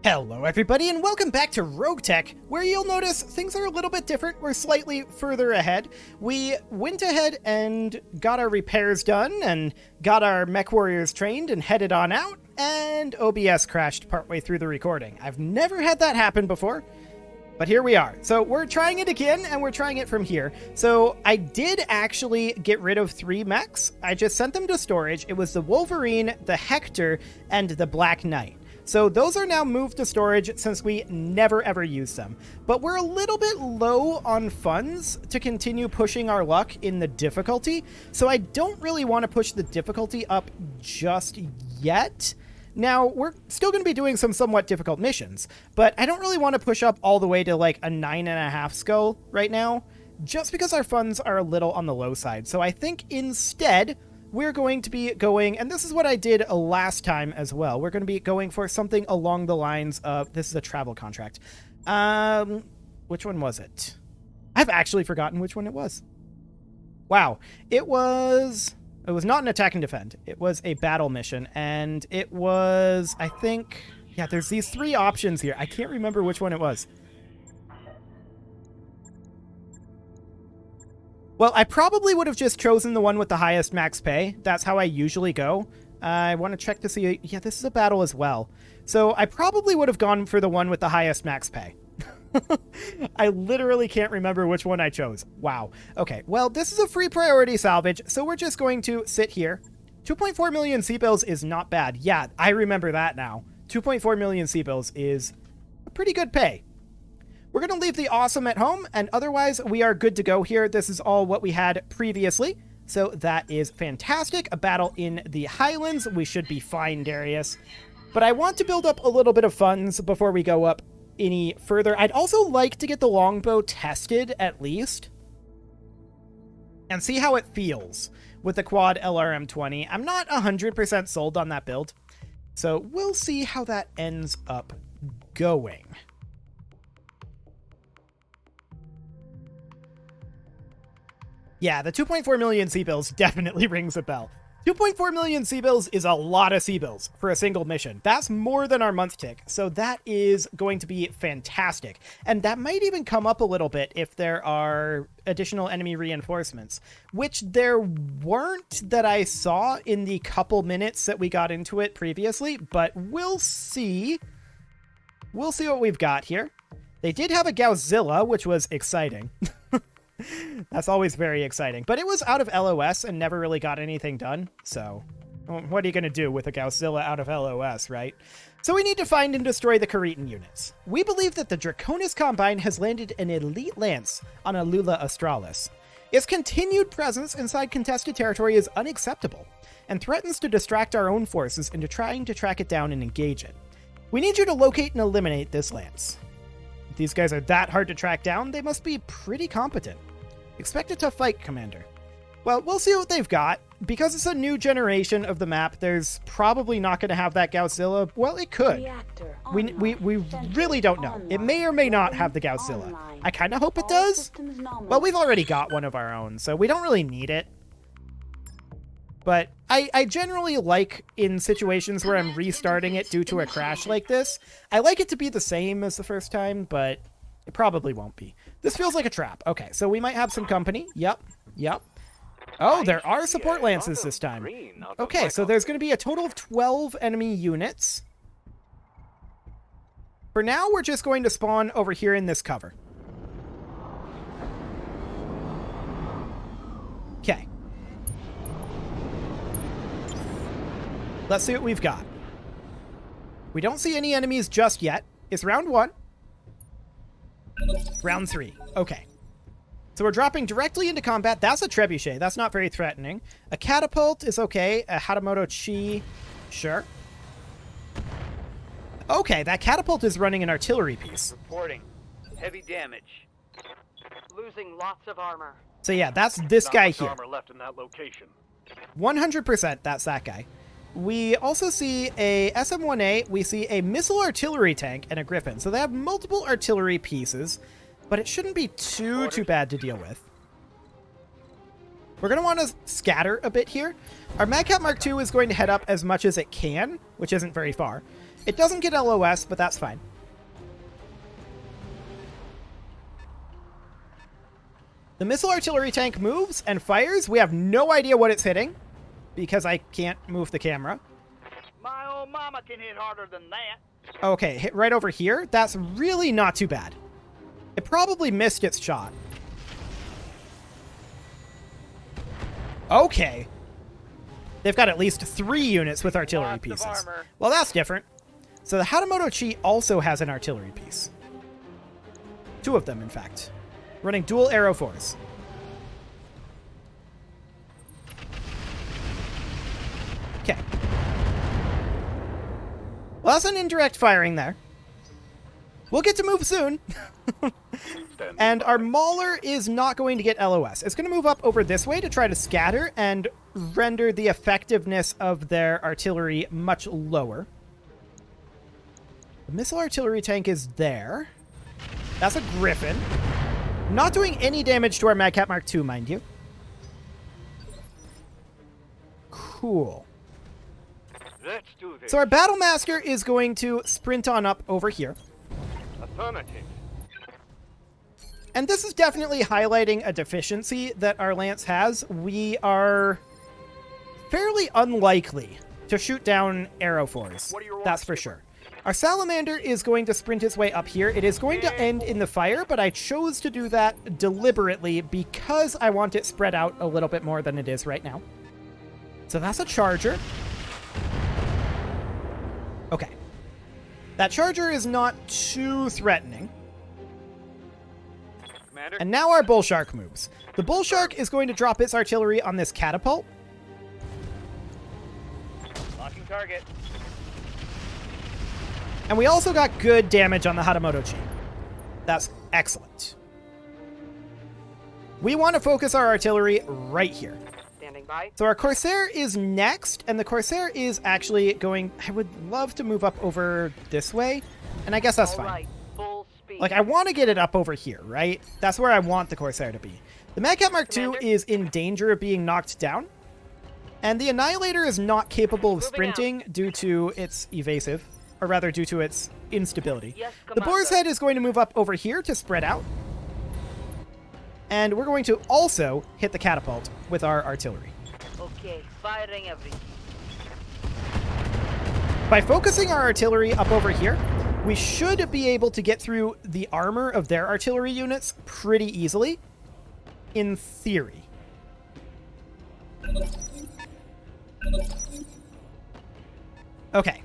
Hello everybody and welcome back to RogueTech, where you'll notice things are a little bit different. We're slightly further ahead. We went ahead and got our repairs done and got our mech warriors trained and headed on out, and OBS crashed partway through the recording. I've never had that happen before, but here we are. So we're trying it again, and we're trying it from here. So I did actually get rid of 3 mechs. I just sent them to storage. It was the Wolverine, the Hector, and the Black Knight. So those are now moved to storage since we never ever use them. But we're a little bit low on funds to continue pushing our luck in the difficulty. So I don't really want to push the difficulty up just yet. Now, we're still going to be doing some somewhat difficult missions, but I don't really want to push up all the way to like a 9.5 skull right now, just because our funds are a little on the low side. So I think instead, we're going to be going, and this is what I did last time as well, we're going to be going for something along the lines of, this is a travel contract. Which one was it? I've actually forgotten which one it was. Wow. It was not an attack and defend. It was a battle mission, and it was, I think, yeah, there's these 3 options here. I can't remember which one it was. Well, I probably would have just chosen the one with the highest max pay. That's how I usually go. I want to check to see... Yeah, this is a battle as well. So I probably would have gone for the one with the highest max pay. I literally can't remember which one I chose. Wow. Okay, well, this is a free priority salvage, so we're just going to sit here. 2.4 million C-bills is not bad. Yeah, I remember that now. 2.4 million C-bills is a pretty good pay. We're going to leave the awesome at home, and otherwise we are good to go here. This is all what we had previously, so that is fantastic. A battle in the Highlands. We should be fine, Darius. But I want to build up a little bit of funds before we go up any further. I'd also like to get the longbow tested, at least, and see how it feels with the quad LRM-20. I'm not 100% sold on that build, so we'll see how that ends up going. Yeah, the 2.4 million C-bills definitely rings a bell. 2.4 million C-bills is a lot of C-bills for a single mission. That's more than our month tick, so that is going to be fantastic. And that might even come up a little bit if there are additional enemy reinforcements, which there weren't that I saw in the couple minutes that we got into it previously, but we'll see. We'll see what we've got here. They did have a Godzilla, which was exciting. That's always very exciting. But it was out of LOS and never really got anything done. So what are you going to do with a Godzilla out of LOS, right? So we need to find and destroy the Cretan units. We believe that the Draconis Combine has landed an elite lance on Alula Australis. Its continued presence inside contested territory is unacceptable and threatens to distract our own forces into trying to track it down and engage it. We need you to locate and eliminate this lance. If these guys are that hard to track down, they must be pretty competent. Expect a tough fight, Commander. Well, we'll see what they've got. Because it's a new generation of the map, there's probably not going to have that Godzilla. Well, it could. We really don't know. It may or may not have the Godzilla. I kind of hope it does. Well, we've already got one of our own, so we don't really need it. But I generally like, in situations where I'm restarting it due to a crash like this, I like it to be the same as the first time, but it probably won't be. This feels like a trap. Okay, so we might have some company. Yep. Oh, there are support lances this time. Okay, so there's going to be a total of 12 enemy units. For now, we're just going to spawn over here in this cover. Okay. Let's see what we've got. We don't see any enemies just yet. It's round 1. Round 3. Okay. So we're dropping directly into combat. That's a trebuchet. That's not very threatening. A catapult is okay. A Hatamoto Chi. Sure. Okay, that catapult is running an artillery piece. Reporting. Heavy damage. Losing lots of armor. So yeah, that's this guy here. Armor left in that location. 100% that's that guy. We also see a SM-1A, we see a missile artillery tank, and a Griffin. So they have multiple artillery pieces, but it shouldn't be too bad to deal with. We're going to want to scatter a bit here. Our Madcap Mark II is going to head up as much as it can, which isn't very far. It doesn't get LOS, but that's fine. The missile artillery tank moves and fires. We have no idea what it's hitting because I can't move the camera. My old mama can hit harder than that. Okay, hit right over here. That's really not too bad. It probably missed its shot. Okay. They've got at least 3 units with artillery Lots of pieces. armor. Well, that's different. So the Hatamoto Chi also has an artillery piece. 2 of them, in fact. Running dual Arrow 4s. Okay. Well, that's an indirect firing there. We'll get to move soon. And our Mauler is not going to get LOS. It's going to move up over this way to try to scatter and render the effectiveness of their artillery much lower. The missile artillery tank is there. That's a Griffin. Not doing any damage to our Madcat Mark II, mind you. Cool. Let's do this. So our Battlemaster is going to sprint on up over here. Affirmative. And this is definitely highlighting a deficiency that our Lance has. We are fairly unlikely to shoot down Arrow 4s. What do you want, That's for Skipper? sure. Our Salamander is going to sprint its way up here. It is going to end in the fire, but I chose to do that deliberately because I want it spread out a little bit more than it is right now. So that's a Charger. Okay. That Charger is not too threatening. Commander. And now our Bull Shark moves. The Bull Shark is going to drop its artillery on this catapult. Locking target. And we also got good damage on the Hatamoto Chi. That's excellent. We want to focus our artillery right here. Standing by. So our Corsair is next, and the Corsair is actually going... I would love to move up over this way, and I guess that's All fine. right. Full speed. Like, I want to get it up over here, right? That's where I want the Corsair to be. The Madcat Mark II Commander? is in danger of being knocked down, and the Annihilator is not capable of Moving sprinting due to its evasive, or rather due to its instability. Yes, The Boar's Commander. Head is going to move up over here to spread out, and we're going to also hit the catapult with our artillery. Okay, firing everything. By focusing our artillery up over here, we should be able to get through the armor of their artillery units pretty easily, in theory. Okay.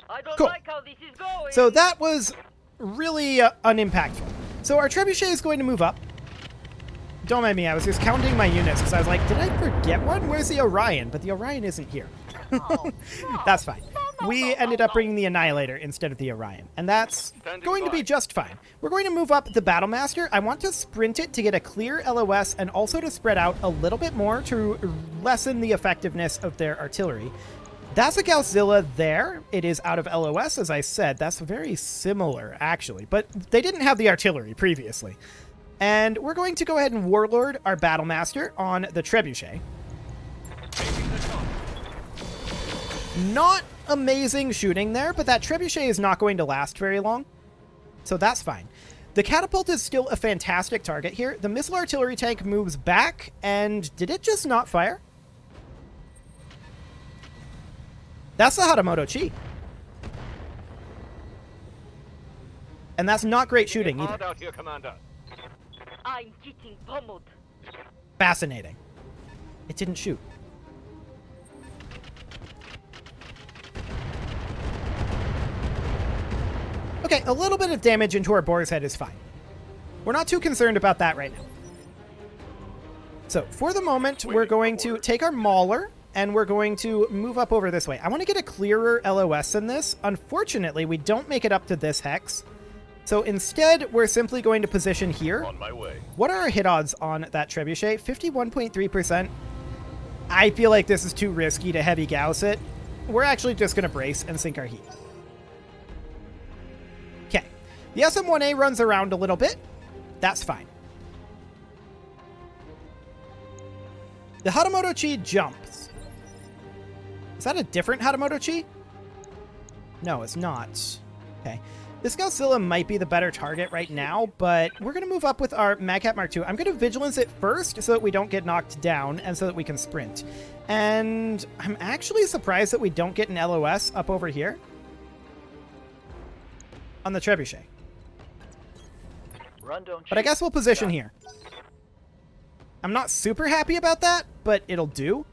I don't Cool. like how this is going. So that was really unimpactful. So our Trebuchet is going to move up. Don't mind me, I was just counting my units because I was like, did I forget one? Where's the Orion? But the Orion isn't here. That's fine. We ended up bringing the Annihilator instead of the Orion, and that's going to be just fine. We're going to move up the Battlemaster. I want to sprint it to get a clear LOS and also to spread out a little bit more to lessen the effectiveness of their artillery. That's a Gausszilla there. It is out of LOS, as I said. That's very similar, actually, but they didn't have the artillery previously. And we're going to go ahead and Warlord our Battlemaster on the Trebuchet. Not amazing shooting there, but that Trebuchet is not going to last very long, so that's fine. The catapult is still a fantastic target here. The missile artillery tank moves back, and did it just not fire? That's the Hatamoto Chi. And that's not great shooting either. Hard out here, Commander. I'm getting pummeled. Fascinating. It didn't shoot. Okay, a little bit of damage into our Boar's Head is fine. We're not too concerned about that right now. So, for the moment, we're going to take our Mauler, and we're going to move up over this way. I want to get a clearer LOS than this. Unfortunately, we don't make it up to this hex. So instead, we're simply going to position here. On my way. What are our hit odds on that Trebuchet? 51.3%. I feel like this is too risky to heavy Gauss it. We're actually just going to brace and sink our heat. Okay. The SM-1A runs around a little bit. That's fine. The Hatamoto Chi jumps. Is that a different Hatamoto Chi? No, it's not. Okay. This Godzilla might be the better target right now, but we're going to move up with our Magcat Mark II. I'm going to Vigilance it first so that we don't get knocked down and so that we can sprint. And I'm actually surprised that we don't get an LOS up over here on the Trebuchet. But I guess we'll position here. I'm not super happy about that, but it'll do.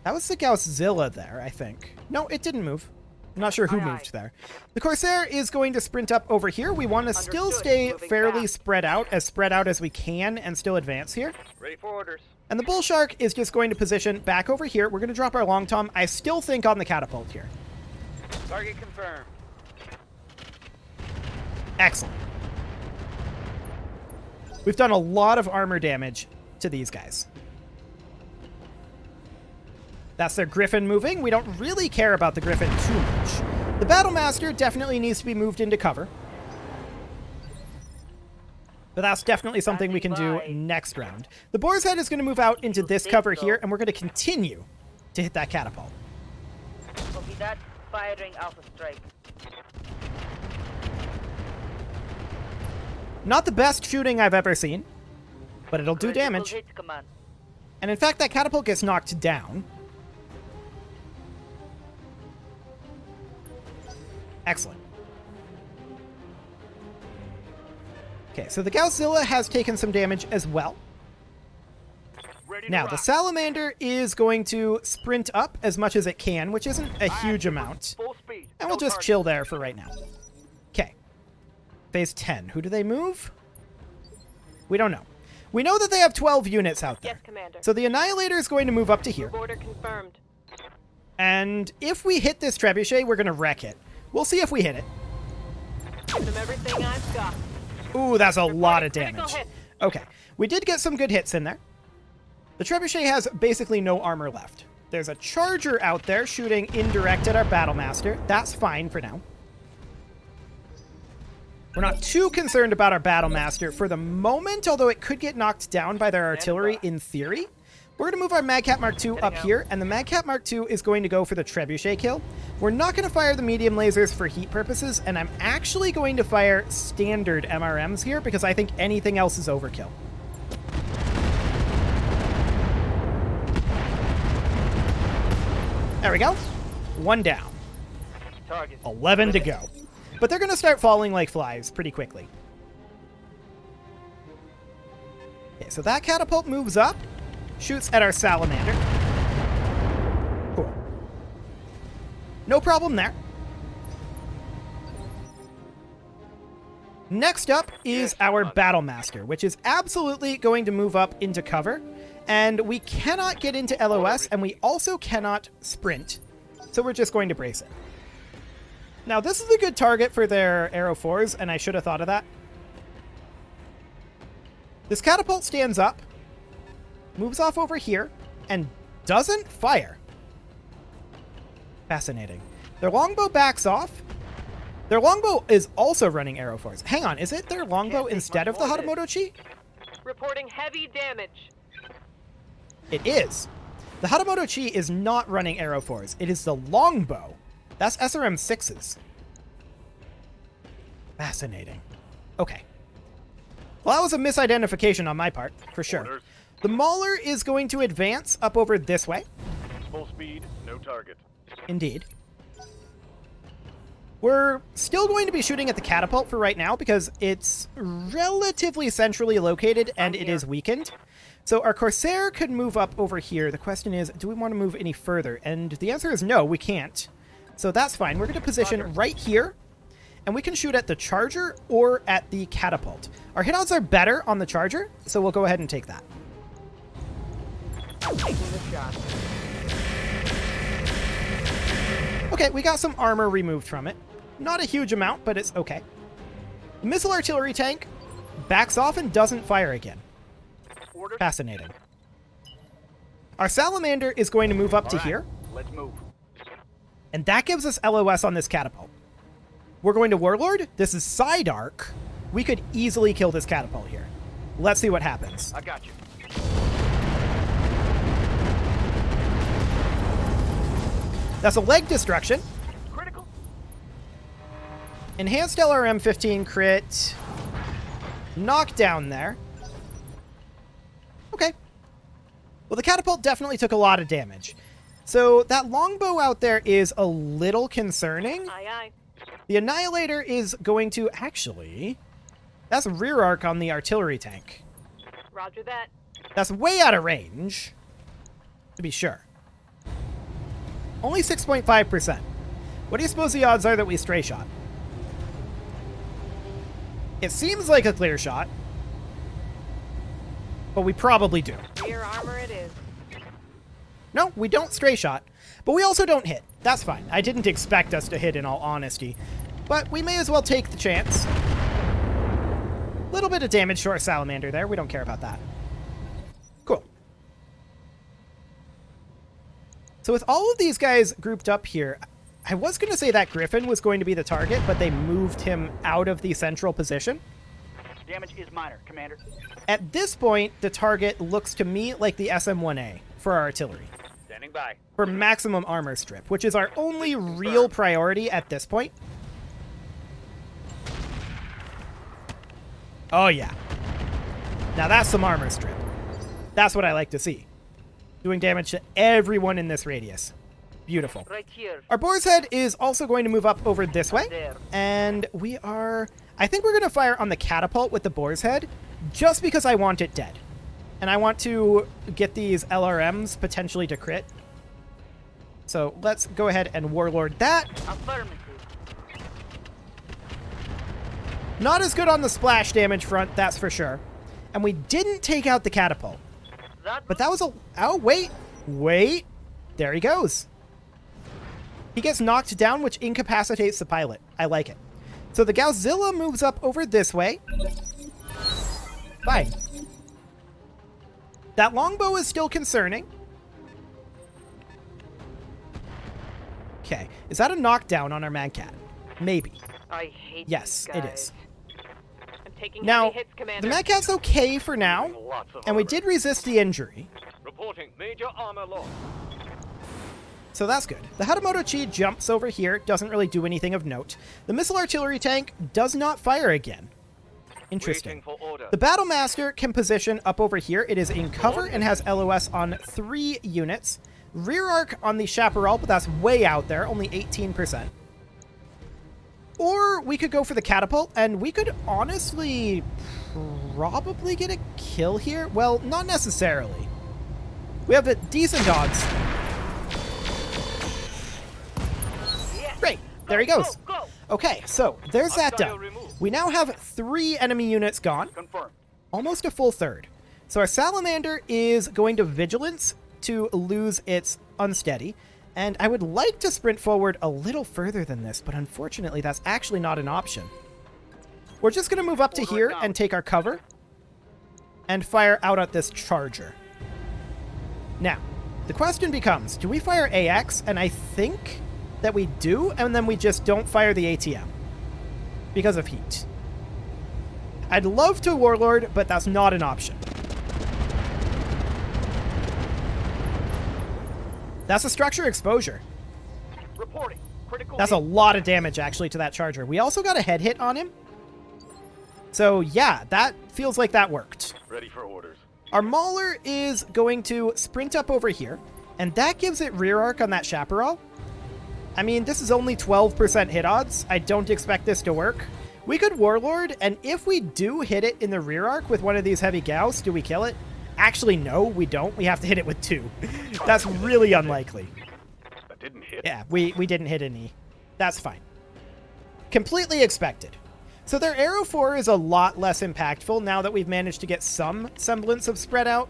That was the Godzilla there, I think. No, it didn't move. I'm not sure who moved there. The Corsair is going to sprint up over here. We want to still stay fairly spread out as we can and still advance here. Ready for orders. And the Bull Shark is just going to position back over here. We're going to drop our Long Tom, I still think, on the catapult here. Target confirmed. Excellent. We've done a lot of armor damage to these guys. That's their Griffin moving. We don't really care about the Griffin too much. The Battlemaster definitely needs to be moved into cover. But that's definitely something we can do next round. The Boar's Head is going to move out into this cover here, and we're going to continue to hit that catapult. Copy that. Firing Alpha Strike. Not the best shooting I've ever seen, but it'll do damage. Hit command. And in fact, that catapult gets knocked down. Excellent. Okay, so the Godzilla has taken some damage as well. Now, the Salamander is going to sprint up as much as it can, which isn't a huge amount. Full speed. And we'll just chill there for right now. Okay. Phase 10. Who do they move? We don't know. We know that they have 12 units out there. Yes, Commander. So the Annihilator is going to move up to here. Order confirmed. And if we hit this Trebuchet, we're going to wreck it. We'll see if we hit it. Give them everything I've got. Ooh, that's a lot of critical damage. hit. Okay. We did get some good hits in there. The Trebuchet has basically no armor left. There's a Charger out there shooting indirect at our Battlemaster. That's fine for now. We're not too concerned about our Battlemaster for the moment, although it could get knocked down by their artillery in theory. We're going to move our Magcat Mark II up here, and the Magcat Mark II is going to go for the Trebuchet kill. We're not going to fire the medium lasers for heat purposes, and I'm actually going to fire standard MRMs here because I think anything else is overkill. There we go. One down. Target. 11 to go. But they're going to start falling like flies pretty quickly. Okay, so that catapult moves up, shoots at our Salamander. Cool. No problem there. Next up is our Battlemaster, which is absolutely going to move up into cover. And we cannot get into LOS, and we also cannot sprint. So we're just going to brace it. Now, this is a good target for their Arrow 4s, and I should have thought of that. This catapult stands up, moves off over here, and doesn't fire. Fascinating. Their longbow backs off. Their longbow is also running Arrow 4s. Hang on, is it their longbow instead of the Hatamoto Chi? Reporting heavy damage. It is. The Hatamoto Chi is not running Arrow 4s. It is the longbow. That's SRM 6s. Fascinating. Okay. Well, that was a misidentification on my part, for sure. Orders. The Mauler is going to advance up over this way. Full speed, no target. Indeed. We're still going to be shooting at the catapult for right now because it's relatively centrally located and it is weakened. So our Corsair could move up over here. The question is, do we want to move any further? And the answer is no, we can't. So that's fine. We're going to position right here, and we can shoot at the Charger or at the catapult. Our hit odds are better on the Charger, so we'll go ahead and take that. Taking the shot. Okay, we got some armor removed from it. Not a huge amount, but it's okay. The missile artillery tank backs off and doesn't fire again. Orders. Fascinating. Our Salamander is going to move up to here. Let's move. And that gives us LOS on this catapult. We're going to Warlord. This is side arc. We could easily kill this catapult here. Let's see what happens. I got you. That's a leg destruction. Critical. Enhanced LRM 15 crit. Knockdown there. Okay. Well, the catapult definitely took a lot of damage. So that longbow out there is a little concerning. Aye, aye. The Annihilator is going to actually... That's rear arc on the artillery tank. Roger that. That's way out of range, to be sure. Only 6.5%. What do you suppose the odds are that we stray shot? It seems like a clear shot, but we probably do. Rear armor it is. No, we don't stray shot, but we also don't hit. That's fine. I didn't expect us to hit, in all honesty, but we may as well take the chance. Little bit of damage to our salamander there. We don't care about that. Cool. So with all of these guys grouped up here, I was going to say that Griffin was going to be the target, but they moved him out of the central position. Damage is minor, Commander. At this point, the target looks to me like the SM-1A for our artillery, Standing by. for maximum armor strip, which is our only real priority at this point. Oh, yeah. Now that's some armor strip. That's what I like to see. Doing damage to everyone in this radius. Beautiful. Right here. Our boar's head is also going to move up over this way. There. And we are... I think we're going to fire on the catapult with the boar's head, just because I want it dead. And I want to get these LRMs potentially to crit. So let's go ahead and warlord that. Affirmative. Not as good on the splash damage front, that's for sure. And we didn't take out the catapult. But that was a... Oh, wait. Wait. There he goes. He gets knocked down, which incapacitates the pilot. I like it. So the Gauzilla moves up over this way. Fine. That longbow is still concerning. Okay. Is that a knockdown on our Magcat? Maybe. I hate Yes, these it guys. is. I'm taking Now, heavy hits, Commander. the Magcat's okay for now, and we did resist the injury. Reporting major armor loss. So that's good. The Hatamoto Chi jumps over here, doesn't really do anything of note. The missile artillery tank does not fire again. Interesting. Waiting for order. The Battlemaster can position up over here. It is in cover and has LOS on 3 units. Rear arc on the Chaparral, but that's way out there, only 18%. Or we could go for the catapult, and we could honestly probably get a kill here. Well, not necessarily. We have decent dogs. Great. There he goes. Go, go. Okay, so there's that Hostile done. removed. We now have 3 enemy units gone. Confirmed. Almost a full third. So our Salamander is going to Vigilance to lose its Unsteady. And I would like to sprint forward a little further than this, but unfortunately that's actually not an option. We're just going to move up to here and take our cover and fire out at this Charger. Now, the question becomes, do we fire AX? And I think that we do, and then we just don't fire the ATM because of heat. I'd love to Warlord, but that's not an option. That's a structure exposure. Reporting. Critical. That's a lot of damage, actually, to that Charger. We also got a head hit on him. So, yeah, that feels like that worked. Ready for orders. Our Mauler is going to sprint up over here, and that gives it rear arc on that Chaparral. I mean, this is only 12% hit odds. I don't expect this to work. We could Warlord, and if we do hit it in the rear arc with one of these heavy Gauss, do we kill it? Actually, no, we don't. We have to hit it with 2. That's really unlikely. That didn't hit. Yeah, we didn't hit any. That's fine. Completely expected. So their Arrow 4 is a lot less impactful now that we've managed to get some semblance of spread out.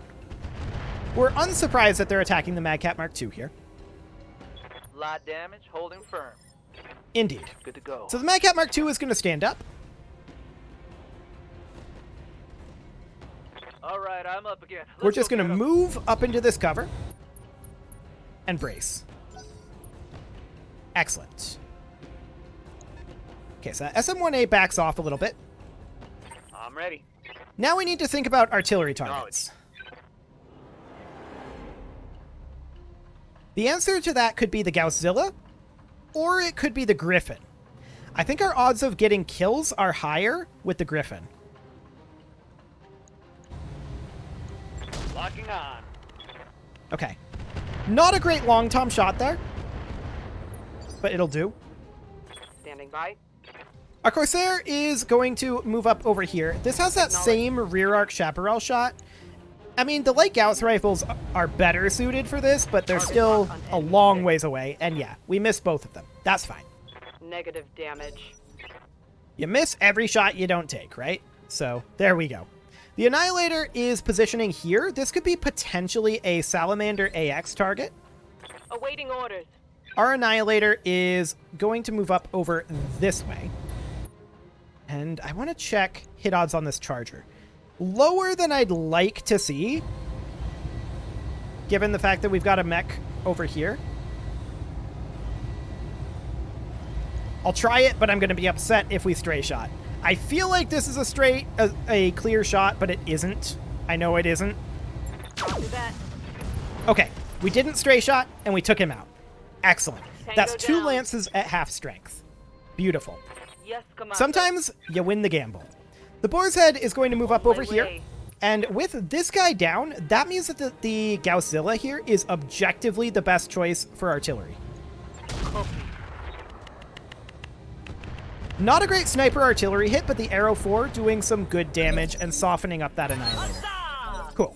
We're unsurprised that they're attacking the Magcat Mark II here. Light damage, holding firm. Indeed. Good to go. So the Magcat Mark II is going to stand up. All right, I'm up again. We're just going to move up into this cover and brace. Excellent. Okay, so SM-1A backs off a little bit. I'm ready. Now we need to think about artillery targets. The answer to that could be the Gausszilla, or it could be the Griffin. I think our odds of getting kills are higher with the Griffin. Locking on. Okay. Not a great long Tom shot there, but it'll do. Standing by. Our Corsair is going to move up over here. This has that same rear arc chaparral shot. I mean, the light Gauss rifles are better suited for this, but they're still a long ways away. And yeah, we missed both of them. That's fine. Negative damage. You miss every shot you don't take, right? So there we go. The Annihilator is positioning here. This could be potentially a Salamander AX target. Awaiting orders. Our Annihilator is going to move up over this way. And I want to check hit odds on this Charger. Lower than I'd like to see, given the fact that we've got a mech over here. I'll try it, but I'm going to be upset if we stray shot. I feel like this is a clear shot, but it isn't. I know it isn't. Copy that. Okay, we didn't stray shot, and we took him out. Excellent. That's Tango 2 down. lances at half strength. Beautiful. Yes, Commander. Sometimes you win the gamble. The Boar's Head is going to move up over my here. way. And with this guy down, that means that the Gausszilla here is objectively the best choice for artillery. Copy. Not a great sniper artillery hit, but the Arrow 4 doing some good damage and softening up that Annihilator. Cool.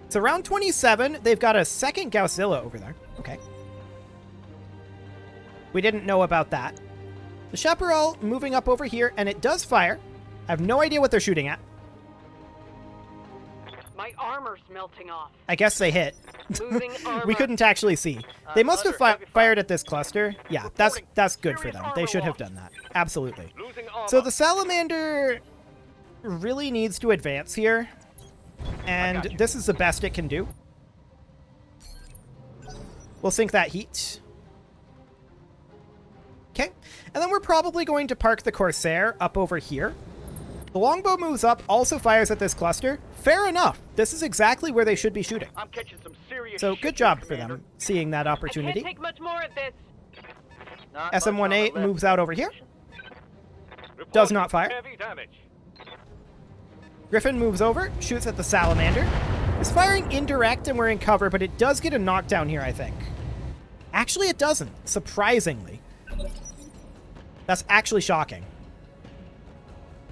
So round 27, they've got a second Gausszilla over there. Okay. We didn't know about that. The Chaparral moving up over here, and it does fire. I have no idea what they're shooting at. My armor's melting off. I guess they hit. Losing armor. We couldn't actually see. They must have fired at this cluster. Yeah, that's good for them. They should have done that. Absolutely. Losing armor. So the Salamander really needs to advance here, and this is the best it can do. We'll sink that heat. Okay, and then we're probably going to park the Corsair up over here. The longbow moves up, also fires at this cluster. Fair enough. This is exactly where they should be shooting. I'm catching some serious So shit good here, job for Commander. them seeing that I opportunity. can't take much more of this. Not much on the SM-18 left. moves out over here. Reporting Does not fire. Heavy damage. Griffin moves over, shoots at the Salamander. It's firing indirect and we're in cover, but it does get a knockdown here, I think. Actually, it doesn't, surprisingly. That's actually shocking.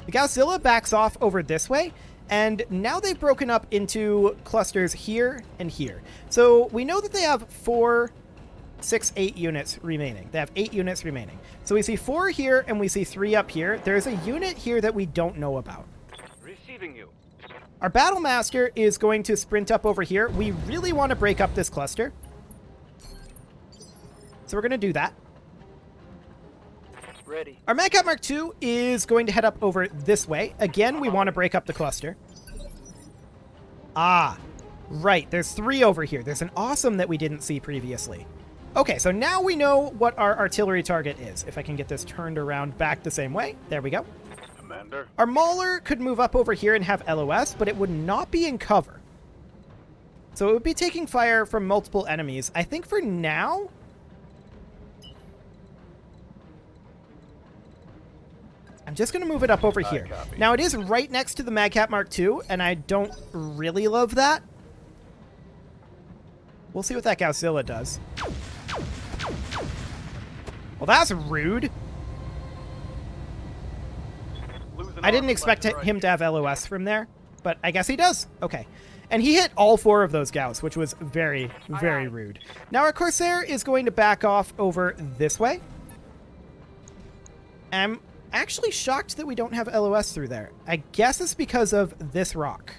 The Gausszilla backs off over this way, and now they've broken up into clusters here and here. So we know that they have 4, 6, 8 units remaining. They have 8 units remaining. So we see 4 here and we see 3 up here. There's a unit here that we don't know about. Receiving you. Our Battle Master is going to sprint up over here. We really want to break up this cluster. So we're going to do that. Ready. Our Madcap Mark II is going to head up over this way. Again, we want to break up the cluster. Ah, right. There's 3 over here. There's an awesome that we didn't see previously. Okay, so now we know what our artillery target is. If I can get this turned around back the same way. There we go. Commander. Our Mauler could move up over here and have LOS, but it would not be in cover. So it would be taking fire from multiple enemies. I think for now... I'm just going to move it up over here. Copy. Now, it is right next to the Madcap Mark II, and I don't really love that. We'll see what that Gausszilla does. Well, that's rude. Losing I didn't armor expect left and him right. to have LOS from there, but I guess he does. Okay. And he hit all 4 of those Gauss, which was very, very rude. Now, our Corsair is going to back off over this way. I'm actually shocked that we don't have LOS through there. I guess it's because of this rock.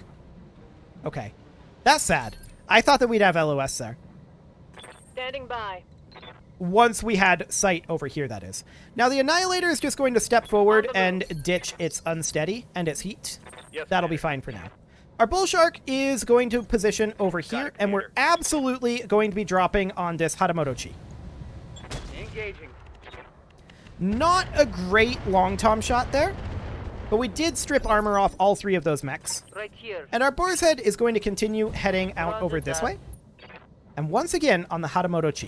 Okay. That's sad. I thought that we'd have LOS there. Standing by. Once we had sight over here, that is. Now, the Annihilator is just going to step forward and ditch its unsteady and its heat. Yes, That'll be fine for now. Our Bull Shark is going to position over here, and we're absolutely going to be dropping on this Hatamoto-chi. Engaging. Not a great long Tom shot there, but we did strip armor off all 3 of those mechs. Right here. And our Boar's Head is going to continue heading out over this way. And once again on the Hatamoto Chi.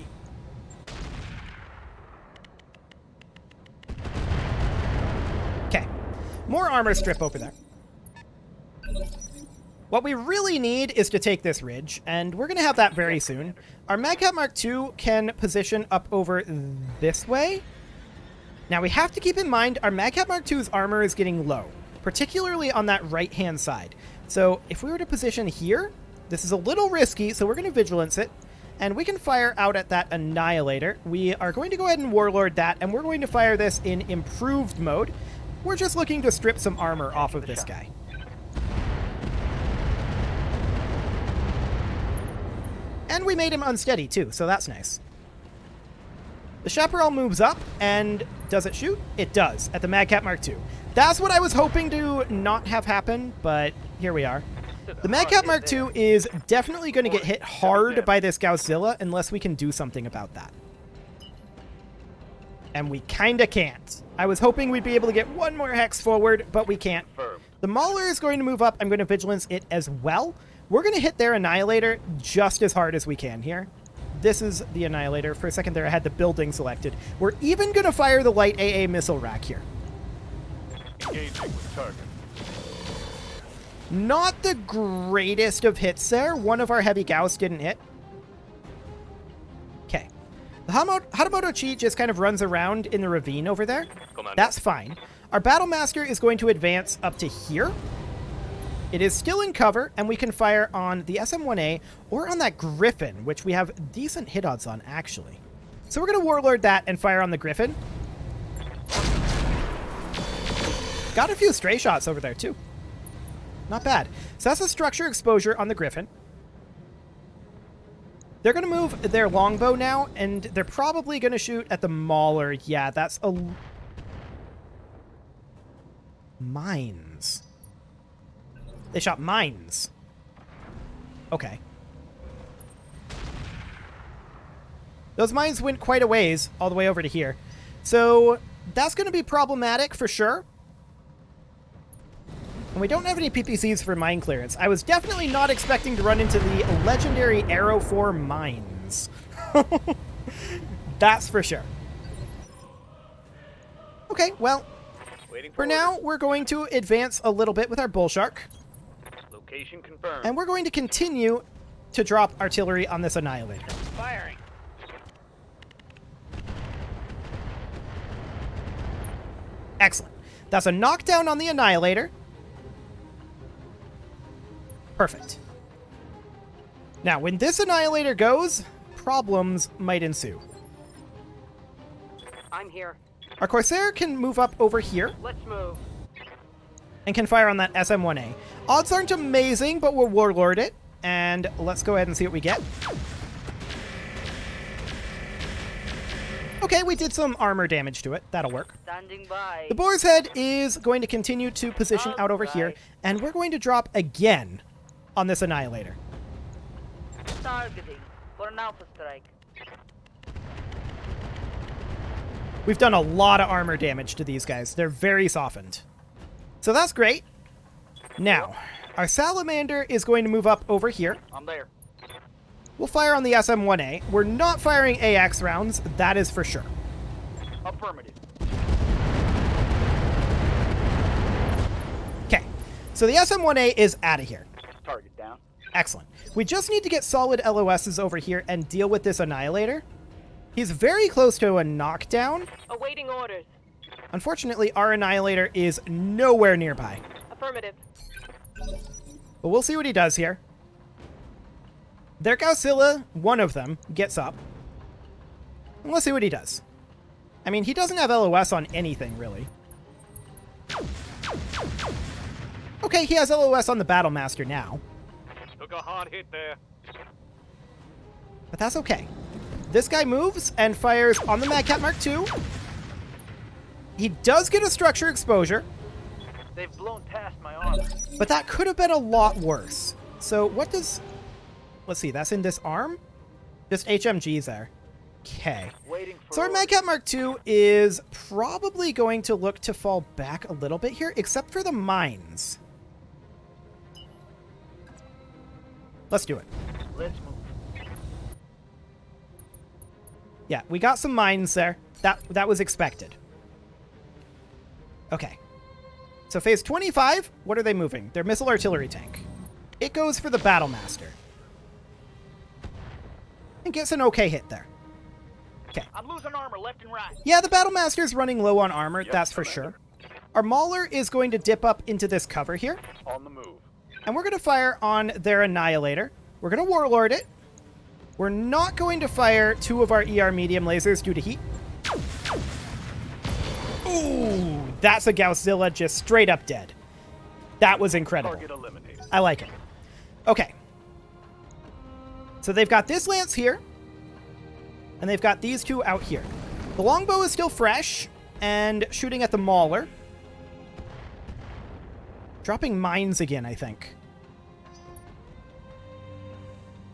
Okay. More armor strip over there. What we really need is to take this ridge, and we're going to have that very soon. Our Magcat Mark II can position up over this way. Now, we have to keep in mind our Magcat Mark II's armor is getting low, particularly on that right-hand side. So if we were to position here, this is a little risky, so we're going to Vigilance it, and we can fire out at that Annihilator. We are going to go ahead and Warlord that, and we're going to fire this in improved mode. We're just looking to strip some armor off of this guy. And we made him unsteady, too, so that's nice. The Chaparral moves up, and does it shoot? It does, at the Magcat Mark II. That's what I was hoping to not have happen, but here we are. The Magcat Mark II is definitely going to get hit hard by this Godzilla unless we can do something about that. And we kinda can't. I was hoping we'd be able to get one more hex forward, but we can't. The Mauler is going to move up. I'm going to Vigilance it as well. We're going to hit their Annihilator just as hard as we can here. This is the Annihilator. For a second there, I had the building selected. We're even going to fire the light AA missile rack here. Engaging with target. Not the greatest of hits there. One of our heavy Gauss didn't hit. Okay. The Hatamoto Chi just kind of runs around in the ravine over there. That's fine. Our Battlemaster is going to advance up to here. It is still in cover, and we can fire on the SM-1A or on that Griffin, which we have decent hit odds on, actually. So we're going to Warlord that and fire on the Griffin. Got a few stray shots over there, too. Not bad. So that's a structure exposure on the Griffin. They're going to move their longbow now, and they're probably going to shoot at the Mauler. Yeah, that's a... Mines. They shot mines. Okay. Those mines went quite a ways, all the way over to here. So that's going to be problematic for sure. And we don't have any PPCs for mine clearance. I was definitely not expecting to run into the legendary Arrow 4 mines. That's for sure. Okay, well, for now, we're going to advance a little bit with our Bull Shark. Location confirmed. And we're going to continue to drop artillery on this Annihilator. Firing. Excellent. That's a knockdown on the Annihilator. Perfect. Now, when this Annihilator goes, problems might ensue. I'm here. Our Corsair can move up over here Let's move. and can fire on that SM-1A. Odds aren't amazing, but we'll Warlord it. And let's go ahead and see what we get. Okay, we did some armor damage to it. That'll work. Standing by. The Boar's Head is going to continue to position out over here, and we're going to drop again on this Annihilator. Targeting for an alpha strike. We've done a lot of armor damage to these guys. They're very softened. So that's great. Now, our Salamander is going to move up over here. I'm there. We'll fire on the SM-1A. We're not firing AX rounds, that is for sure. Affirmative. Okay, so the SM-1A is out of here. Target down. Excellent. We just need to get solid LOSs over here and deal with this Annihilator. He's very close to a knockdown. Awaiting orders. Unfortunately, our Annihilator is nowhere nearby. Affirmative. But we'll see what he does here. Their Godzilla, one of them, gets up. And let's see what he does. I mean, he doesn't have LOS on anything, really. Okay, he has LOS on the Battlemaster now. Took a hard hit there. But that's okay. This guy moves and fires on the Magcat Mark II. He does get a structure exposure, They've blown past my armor. but that could have been a lot worse. So what does... Let's see, that's in this arm? Just HMGs there. Okay. Waiting for So our Magcat Mark II is probably going to look to fall back a little bit here, except for the mines. Let's do it. Let's move. Yeah, we got some mines there. That was expected. Okay. So phase 25, what are they moving? Their missile artillery tank. It goes for the Battlemaster. And gets an okay hit there. Okay. I'm losing armor left and right. Yeah, the Battlemaster's running low on armor, Yes, that's for Commander. sure. Our Mauler is going to dip up into this cover here. On the move. And we're going to fire on their Annihilator. We're going to Warlord it. We're not going to fire 2 of our ER medium lasers due to heat. Ooh, that's a Gausszilla just straight up dead. That was incredible. Target eliminated. I like it. Okay. So they've got this lance here. And they've got these 2 out here. The longbow is still fresh and shooting at the Mauler. Dropping mines again, I think.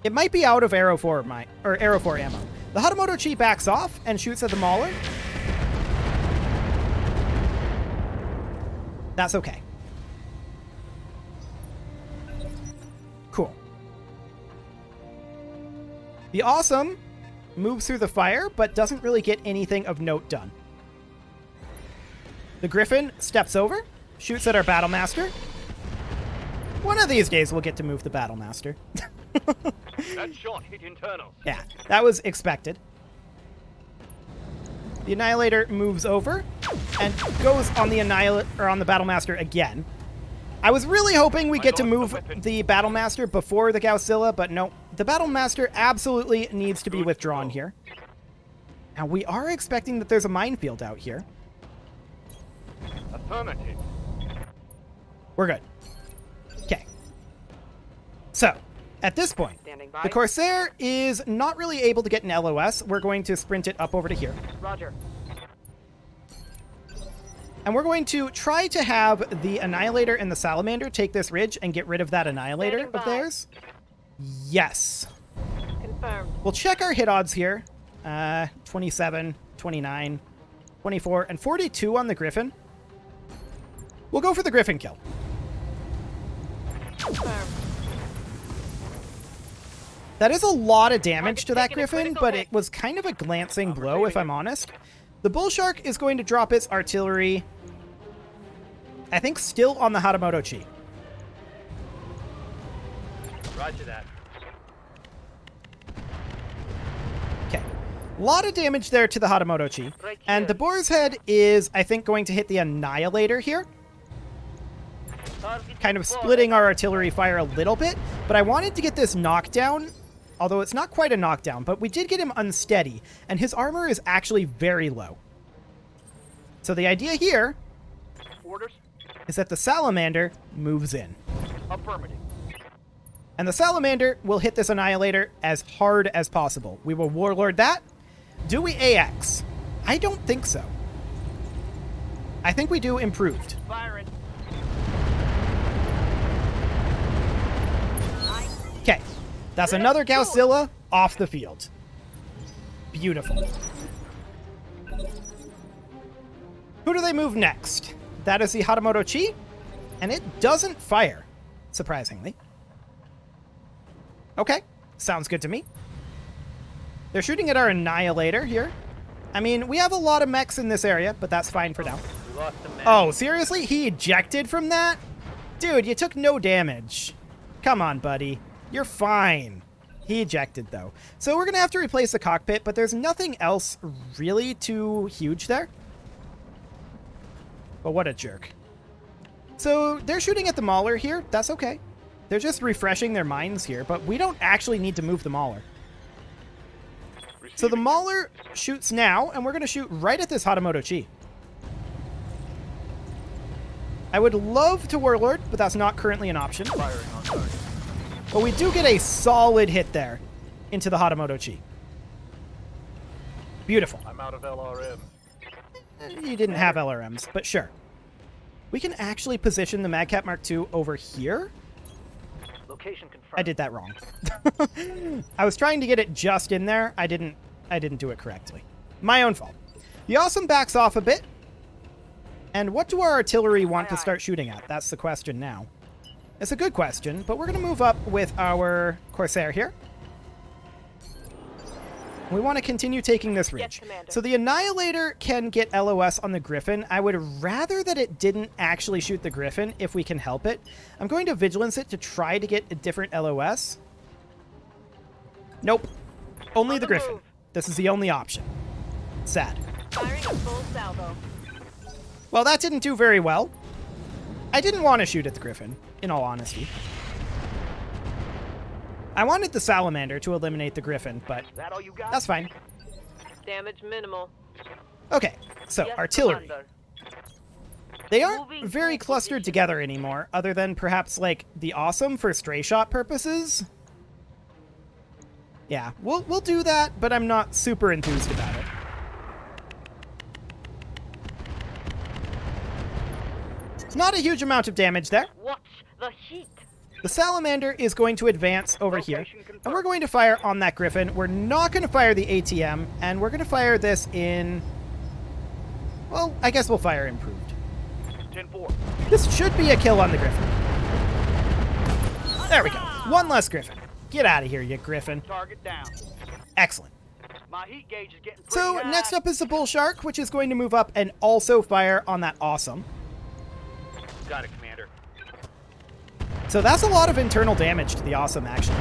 It might be out of Arrow 4 Arrow 4 ammo. The Hatamoto Chi backs off and shoots at the Mauler. That's okay. Cool. The Awesome moves through the fire, but doesn't really get anything of note done. The Griffin steps over, shoots at our Battlemaster. One of these days we'll get to move the Battlemaster. That shot hit internals. Yeah, that was expected. The Annihilator moves over and goes on the on the Battlemaster again. I was really hoping we get to move the Battlemaster before the Gausszilla, but no. The Battlemaster absolutely needs to be withdrawn here. Now, we are expecting that there's a minefield out here. Affirmative. We're good. Okay. So, at this point, Standing by. the Corsair is not really able to get an LOS. We're going to sprint it up over to here. Roger. And we're going to try to have the Annihilator and the Salamander take this ridge and get rid of that Annihilator Standing of by. theirs. Yes. Confirmed. We'll check our hit odds here. 27, 29, 24, and 42 on the Griffin. We'll go for the Griffin kill. Confirmed. That is a lot of damage to that Taking a Griffin, critical but hit. it was kind of a glancing blow, if I'm honest. The Bull Shark is going to drop its artillery, I think, still on the Hatamoto Chi. Roger that. Okay. A lot of damage there to the Hatamoto Chi. Right And here. the Boar's Head is, I think, going to hit the Annihilator here. Target Kind of deployed. splitting our artillery fire a little bit. But I wanted to get this knockdown, although it's not quite a knockdown, but we did get him unsteady. And his armor is actually very low. So the idea here Orders? is that the Salamander moves in. Affirmative. And the Salamander will hit this Annihilator as hard as possible. We will Warlord that. Do we AX? I don't think so. I think we do improved. Firing. Okay. That's another Gausszilla off the field. Beautiful. Who do they move next? That is the Hatamoto Chi. And it doesn't fire, surprisingly. Okay. Sounds good to me. They're shooting at our Annihilator here. I mean, we have a lot of mechs in this area, but that's fine for now. We lost the man. Oh, seriously? He ejected from that? Dude, you took no damage. Come on, buddy. You're fine. He ejected, though. So we're going to have to replace the cockpit, but there's nothing else really too huge there. But what a jerk. So they're shooting at the Mauler here. That's okay. They're just refreshing their mines here, but we don't actually need to move the Mauler. So the Mauler shoots now, and we're going to shoot right at this Hatamoto Chi. I would love to Warlord, but that's not currently an option. Firing on target. But we do get a solid hit there into the Hatamoto Chi. Beautiful. I'm out of LRM. You didn't have LRMs, but sure. We can actually position the Madcap Mark II over here. Location confirmed. I did that wrong. I was trying to get it just in there. I didn't do it correctly. My own fault. The Awesome backs off a bit. And what do our artillery want to start shooting at? That's the question now. It's a good question, but we're going to move up with our Corsair here. We want to continue taking this ridge. Commander. So the Annihilator can get LOS on the Griffin. I would rather that it didn't actually shoot the Griffin if we can help it. I'm going to Vigilance it to try to get a different LOS. Nope. Only On the the Griffin. move. This is the only option. Sad. Firing a full salvo. Well, that didn't do very well. I didn't want to shoot at the Griffin, in all honesty. I wanted the Salamander to eliminate the Griffin, but That all you got? that's fine. Damage minimal. Okay, so Yes, artillery. Commander. They aren't Moving very to clustered together anymore, other than perhaps, like, the Awesome for stray shot purposes. Yeah, we'll do that, but I'm not super enthused about it. It's not a huge amount of damage there. Watch the heat. The Salamander is going to advance over here, Location confirmed. and we're going to fire on that Griffin. We're not going to fire the ATM, and we're going to fire this in... Well, I guess we'll fire improved. 10-4. This should be a kill on the Griffin. There we go. One less Griffin. Get out of here, you Griffin. Target down. Excellent. My heat gauge is getting pretty So high. next up is the Bull Shark, which is going to move up and also fire on that Awesome. Got it, Commander. So that's a lot of internal damage to the Awesome, actually.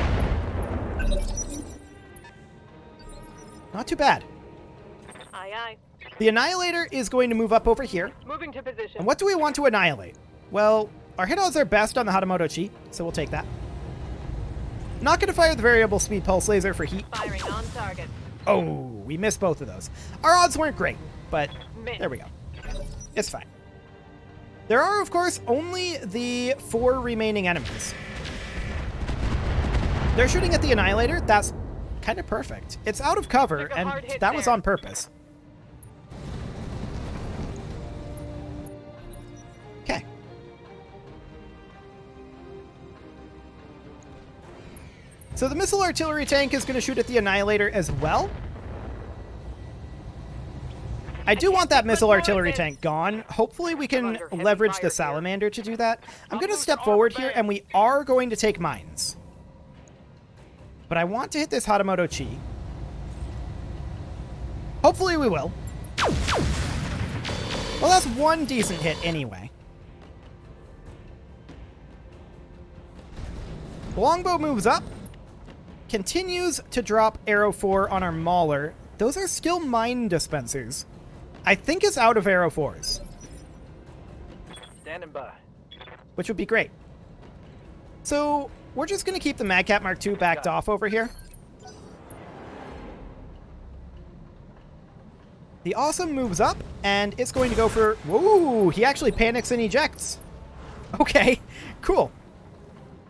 Not too bad. Aye, aye. The Annihilator is going to move up over here. Moving to position. And what do we want to annihilate? Well, our hit odds are best on the Hatamoto Chi, so we'll take that. Not going to fire the variable speed pulse laser for heat. Firing on target. Oh, we missed both of those. Our odds weren't great, but Missed. there we go. It's fine. There are, of course, only the 4 remaining enemies. They're shooting at the Annihilator. That's kind of perfect. It's out of cover, Took a and hard hit that was there. on purpose. Okay. So the missile artillery tank is going to shoot at the Annihilator as well. I do want that missile artillery tank gone. Hopefully we can under heavy leverage fire the here. Salamander to do that. I'm going to lose step armor forward here, back. and we are going to take mines. But I want to hit this Hatamoto Chi. Hopefully we will. Well, that's one decent hit anyway. The longbow moves up. Continues to drop Arrow 4 on our Mauler. Those are still mine dispensers. I think it's out of Arrow 4s, Standing by. which would be great. So we're just going to keep the Madcap Mark II backed off over here. The Awesome moves up, and it's going to go for... Whoa, he actually panics and ejects. Okay, cool.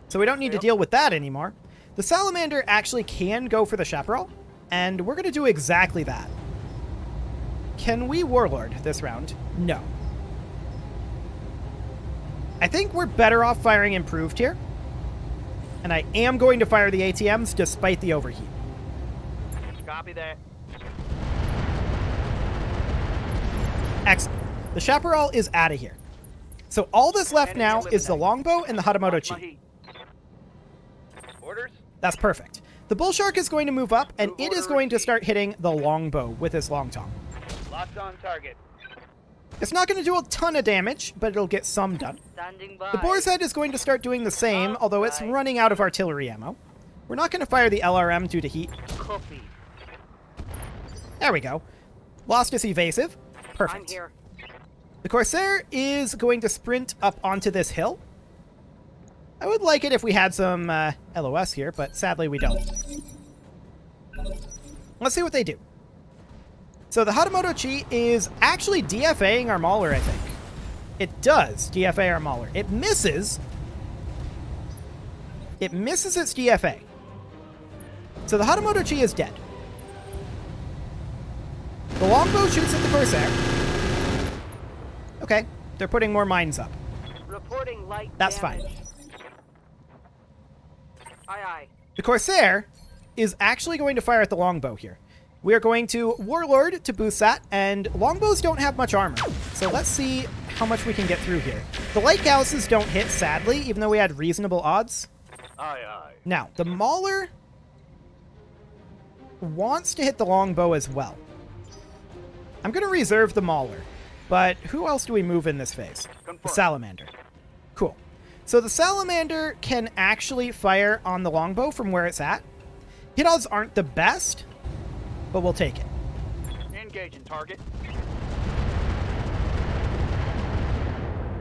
So we don't need to deal with that anymore. The Salamander actually can go for the Chaparral, and we're going to do exactly that. Can we Warlord this round? No. I think we're better off firing improved here. And I am going to fire the ATMs despite the overheat. Copy that. Excellent. The Chaparral is out of here. So all that's left now is the Longbow and the Hatamoto Watch my Chi. heat. Orders? That's perfect. The Bull Shark is going to move up, and it is going to start hitting the Longbow with his Long Tom. Locked on target. It's not going to do a ton of damage, but it'll get some done. Standing by. The Boar's Head is going to start doing the same, although it's running out of artillery ammo. We're not going to fire the LRM due to heat. Copy. There we go. Lost his evasive. I'm Perfect. here. The Corsair is going to sprint up onto this hill. I would like it if we had some LOS here, but sadly we don't. Let's see what they do. So the Hatamoto Chi is actually DFAing our Mauler, I think. It does DFA our Mauler. It misses. It misses its DFA. So the Hatamoto Chi is dead. The Longbow shoots at the Corsair. Okay, they're putting more mines up. Reporting light That's damage. fine. Aye, aye. The Corsair is actually going to fire at the Longbow here. We are going to Warlord to boost that, and Longbows don't have much armor. So let's see how much we can get through here. The Light Gausses don't hit, sadly, even though we had reasonable odds. Aye, aye. Now, the Mauler wants to hit the longbow as well. I'm going to reserve the Mauler, but who else do we move in this phase? The Salamander. Cool. So the Salamander can actually fire on the longbow from where it's at. Hit odds aren't the best, but we'll take it. Engaging target.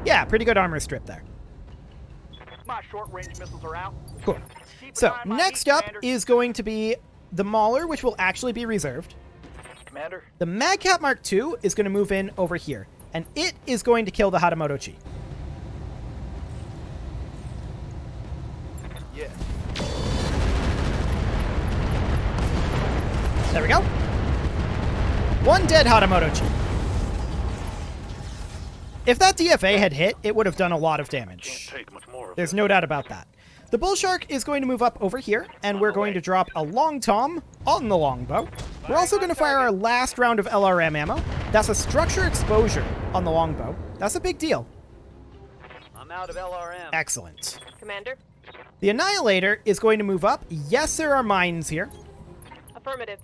Yeah, pretty good armor strip there. My short-range missiles are out. Cool. Keep an So eye on my next heat, up Commander. is going to be the Mauler, which will actually be reserved. Commander. The Madcap Mark II is going to move in over here, and it is going to kill the Hatamoto Chi. Yes. There we go. One dead Hatamoto Chi. If that DFA had hit, it would have done a lot of damage. Take much more of There's no doubt about that. The Bull Shark is going to move up over here, and we're going to drop a Long Tom on the longbow. We're also going to fire our last round of LRM ammo. That's a structure exposure on the longbow. That's a big deal. I'm out of LRM. Excellent. Commander? The Annihilator is going to move up. Yes, there are mines here. Affirmative.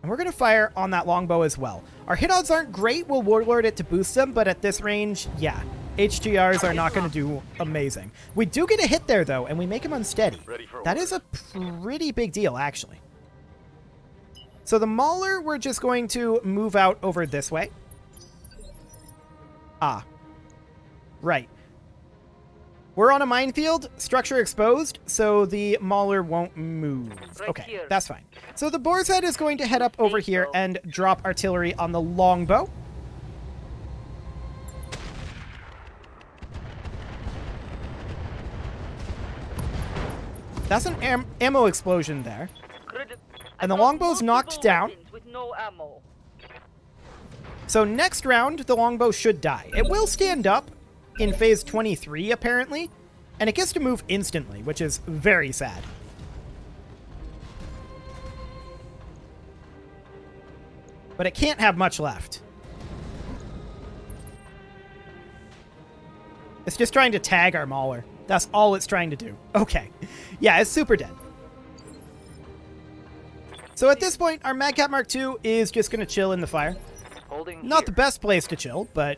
And we're going to fire on that longbow as well. Our hit odds aren't great. We'll Warlord it to boost them, but at this range, yeah. HGRs are not going to do amazing. We do get a hit there, though, and we make him unsteady. That is a pretty big deal, actually. So the Mauler, we're just going to move out over this way. Ah. Right. We're on a minefield, structure exposed, so the Mauler won't move. Right Okay, here. that's fine. So the Boar's Head is going to head up over here and drop artillery on the longbow. That's an ammo explosion there. And the longbow's knocked down. With no ammo. So next round, the longbow should die. It will stand up in phase 23, apparently, and it gets to move instantly, which is very sad. But it can't have much left. It's just trying to tag our Mauler. That's all it's trying to do. Okay. Yeah, it's super dead. So at this point, our Madcap Mark II is just going to chill in the fire. Holding Not the best place to chill, but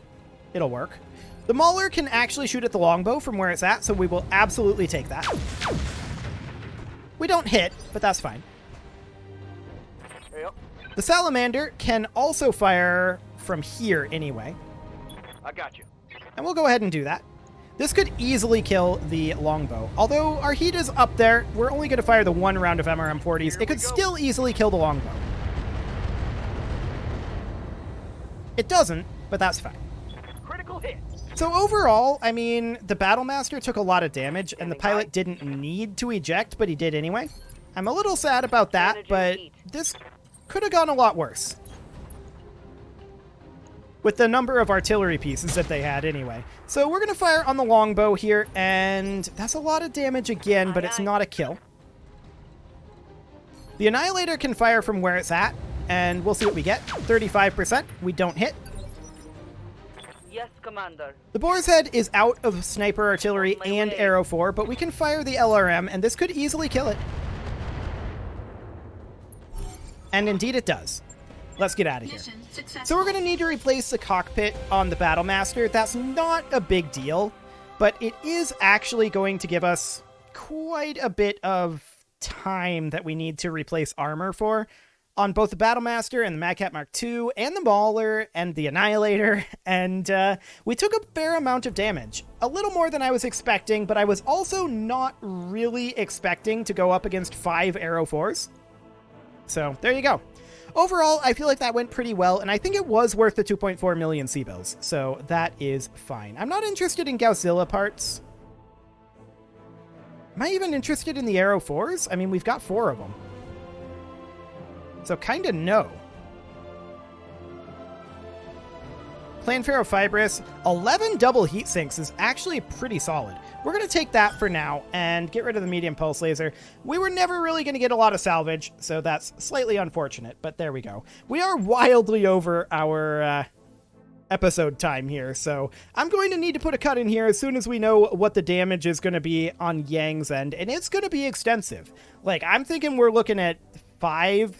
it'll work. The Mauler can actually shoot at the longbow from where it's at, so we will absolutely take that. We don't hit, but that's fine. Yep. The Salamander can also fire from here anyway, I got you. and we'll go ahead and do that. This could easily kill the longbow. Although our heat is up there, we're only going to fire the one round of MRM-40s. It could still easily kill the longbow. It doesn't, but that's fine. Critical hit. So overall, I mean, the Battlemaster took a lot of damage, and the pilot didn't need to eject, but he did anyway. I'm a little sad about that, but this could have gone a lot worse. With the number of artillery pieces that they had anyway. So we're going to fire on the longbow here, and that's a lot of damage again, but it's not a kill. The Annihilator can fire from where it's at, and we'll see what we get. 35%. We don't hit. Yes, Commander. The Boar's Head is out of sniper artillery and Arrow 4, but we can fire the LRM, and this could easily kill it. And indeed it does. Let's get out of here. So we're going to need to replace the cockpit on the Battlemaster. That's not a big deal, but it is actually going to give us quite a bit of time that we need to replace armor for on both the Battlemaster and the Madcap Mark II and the Mauler and the Annihilator, and we took a fair amount of damage. A little more than I was expecting, but I was also not really expecting to go up against 5 Arrow 4s. So there you go. Overall, I feel like that went pretty well, and I think it was worth the 2.4 million C-bills, so that is fine. I'm not interested in Godzilla parts. Am I even interested in the Arrow 4s? I mean, we've got 4 of them. So kinda no. Planpharaoh Fibrous, 11 double heat sinks is actually pretty solid. We're going to take that for now and get rid of the medium pulse laser. We were never really going to get a lot of salvage, so that's slightly unfortunate, but there we go. We are wildly over our episode time here, so I'm going to need to put a cut in here as soon as we know what the damage is going to be on Yang's end, and it's going to be extensive. Like, I'm thinking we're looking at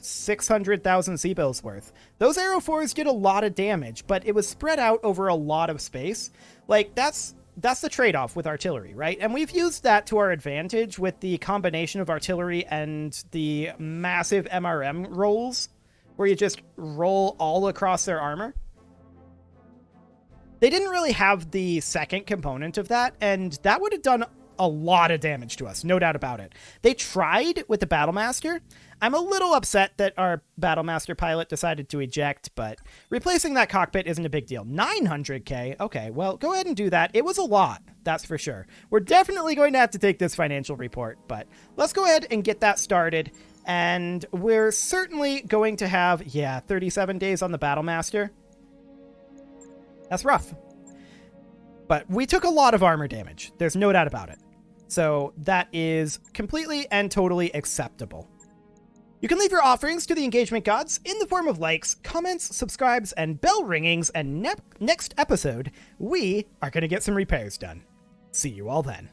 600,000 C-bills worth. Those Arrow 4s did a lot of damage, but it was spread out over a lot of space. Like, that's the trade-off with artillery, right? And we've used that to our advantage with the combination of artillery and the massive MRM rolls, where you just roll all across their armor. They didn't really have the second component of that, and that would have done a lot of damage to us, no doubt about it. They tried with the Battlemaster. I'm a little upset that our Battlemaster pilot decided to eject, but replacing that cockpit isn't a big deal. 900k? Okay, well, go ahead and do that. It was a lot, that's for sure. We're definitely going to have to take this financial report, but let's go ahead and get that started. And we're certainly going to have, 37 days on the Battlemaster. That's rough. But we took a lot of armor damage. There's no doubt about it. So that is completely and totally acceptable. You can leave your offerings to the engagement gods in the form of likes, comments, subscribes, and bell ringings, and next episode, we are going to get some repairs done. See you all then.